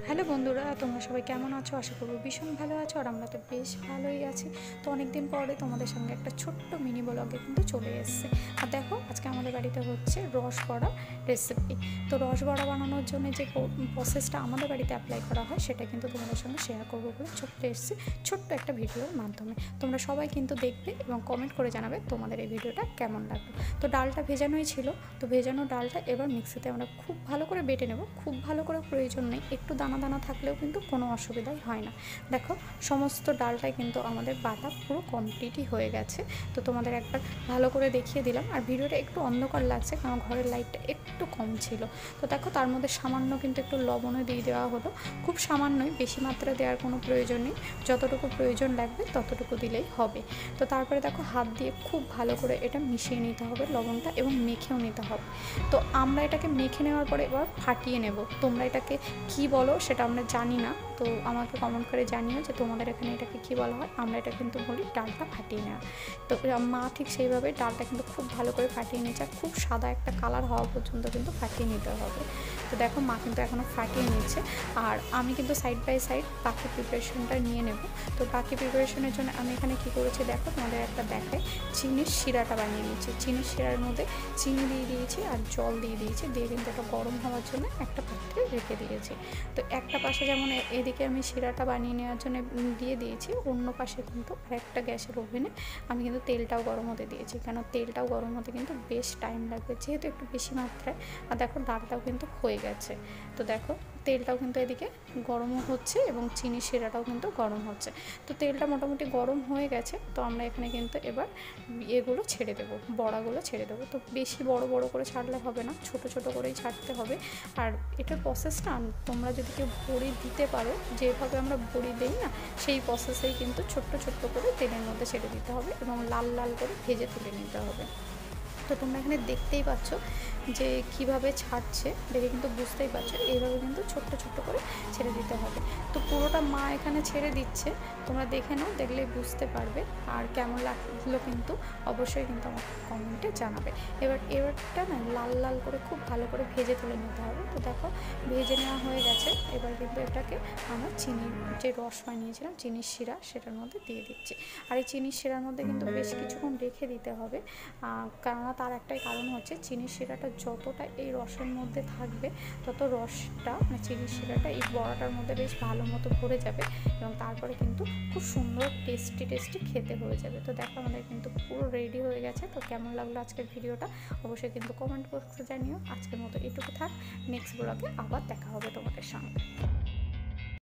Hello বন্ধুরা, তোমরা সবাই কেমন আছো? আশা করব ভীষণ ভালো আছো। আর আমরা তো বেশ ভালোই আছি। তো অনেক দিন পরে তোমাদের সঙ্গে একটা ছোট্ট মিনি ব্লগে কিন্তু চলে এসেছে। আর দেখো, আজকে আমাদের বাড়িতে হচ্ছে রস বড়া রেসিপি। তো রস বড়া বানানোর জন্য যে প্রসেসটা আমাদের বাড়িতে অ্যাপ্লাই করা হয় সেটা কিন্তু তোমাদের সঙ্গে শেয়ার করবো বলে চলে এসেছি ছোট্ট একটা ভিডিওর মাধ্যমে। তোমরা সবাই কিন্তু দেখবে এবং কমেন্ট করে জানাবে তোমাদের এই ভিডিওটা কেমন লাগলো। তো ডালটা ভেজানোই ছিল। তো ভেজানো ডালটা এবার মিক্সিতে আমরা খুব ভালো করে বেটে নেব। খুব ভালো করে প্রয়োজন নেই, একটু দানা দানা থাকলেও কিন্তু কোনো অসুবিধাই হয় না। দেখো, সমস্ত ডালটাই কিন্তু আমাদের বাটা পুরো কমপ্লিটই হয়ে গেছে। তো তোমাদের একবার ভালো করে দেখিয়ে দিলাম। আর ভিডিওটা একটু অন্ধকার লাগছে কারণ ঘরের লাইটটা একটু কম ছিল। তো দেখো, তার মধ্যে সামান্য কিন্তু একটু লবণও দিয়ে দেওয়া হলো। খুব সামান্যই, বেশি মাত্রা দেওয়ার কোনো প্রয়োজন নেই। যতটুকু প্রয়োজন লাগবে ততটুকু দিলেই হবে। তো তারপরে দেখো, হাত দিয়ে খুব ভালো করে এটা মিশিয়ে নিতে হবে লবণটা, এবং মেখেও নিতে হবে। তো আমরা এটাকে মেখে নেওয়ার পরে এবার ফাটিয়ে নেব। তোমরা এটাকে কি বলো সেটা আমরা জানি না। তো আমাকে কমেন্ট করে জানিও যে তোমাদের এখানে এটাকে কী বলা হয়। আমরা এটা কিন্তু বলি ডালটা ফাটিয়ে নেওয়া। তো মা ঠিক সেইভাবে ডালটা কিন্তু খুব ভালো করে ফাটিয়ে নিয়েছে। আর খুব সাদা একটা কালার হওয়া পর্যন্ত কিন্তু ফাটিয়ে নিতে হবে। তো দেখো, মা কিন্তু এখনও ফাটিয়ে নিচ্ছে। আর আমি কিন্তু সাইড বাই সাইড বাকি প্রিপারেশনটা নিয়ে নেব। তো বাকি প্রিপারেশনের জন্য আমি এখানে কী করেছি দেখো, তোমাদের একটা দেখায়। চিনির শিরাটা বানিয়ে নিয়েছি। চিনির শিরার মধ্যে চিনি দিয়ে দিয়েছি আর জল দিয়ে দিয়েছি, দিয়ে কিন্তু এটা গরম হওয়ার জন্য একটা পাত্রে রেখে দিয়েছি। তো একটা পাশে যেমন এদিকে আমি শিরাটা বানিয়ে নেওয়ার জন্য দিয়ে দিয়েছি, অন্য পাশে কিন্তু আরেকটা গ্যাসের ওভেনে আমি কিন্তু তেলটাও গরম হতে দিয়েছি। কেন তেলটাও গরম হতে কিন্তু বেশ টাইম লাগবে, যেহেতু একটু বেশি মাত্রায়। আর দেখো, ডালটাও কিন্তু হয়ে গেছে। তো দেখো, তেলটাও কিন্তু এদিকে গরমও হচ্ছে এবং চিনি শিরাটাও কিন্তু গরম হচ্ছে। তো তেলটা মোটামুটি গরম হয়ে গেছে। তো আমরা এখানে কিন্তু এবার এগুলো ছেড়ে দেবো, বড়াগুলো ছেড়ে দেবো। তো বেশি বড় বড় করে ছাড়লে হবে না, ছোট ছোট করেই ছাড়তে হবে। আর এটার প্রসেসটা তোমরা যদি কেউ বড়ি দিতে পারো, যেভাবে আমরা বড়ি দিই না, সেই প্রসেসেই কিন্তু ছোট্ট ছোট্ট করে তেলের মধ্যে ছেড়ে দিতে হবে এবং লাল লাল করে ভেজে তুলে নিতে হবে। তো তোমরা এখানে দেখতেই পাচ্ছ যে কিভাবে ছাড়ছে, দেখে কিন্তু বুঝতেই পারছো। এইভাবে কিন্তু ছোট্ট ছোট্ট করে ছেড়ে দিতে হবে। তো পুরোটা মা এখানে ছেড়ে দিচ্ছে, তোমরা দেখে নাও, দেখলেই বুঝতে পারবে। আর কেমন লাগলো কিন্তু অবশ্যই কিন্তু আমাকে কমেন্টে জানাবে। এবারটা না লাল লাল করে খুব ভালো করে ভেজে তুলে নিতে হবে। তো দেখো, ভেজে নেওয়া হয়ে গেছে। এবার কিন্তু এটাকে আমরা চিনির যে রস বানিয়েছিলাম, চিনির শিরা, সেটার মধ্যে দিয়ে দিচ্ছি। আর এই চিনির শিরার মধ্যে কিন্তু বেশ কিছুক্ষণ রেখে দিতে হবে। কেননা তার একটাই কারণ হচ্ছে, চিনির শিরাটা যতটা এই রসের মধ্যে থাকবে তত রসটা, মানে চিনির শিরাটা এই বড়াটার মধ্যে বেশ ভালো মতো ভরে যাবে এবং তারপরে কিন্তু খুব সুন্দর টেস্টি খেতে হয়ে যাবে। তো দেখো, আমাদের কিন্তু পুরো রেডি হয়ে গেছে। তো কেমন লাগলো আজকের ভিডিওটা অবশ্যই কিন্তু কমেন্ট বক্সে জানিও। আজকের মতো এটুকু থাক, নেক্সট ব্লগে আবার দেখা হবে তোমাদের সঙ্গে।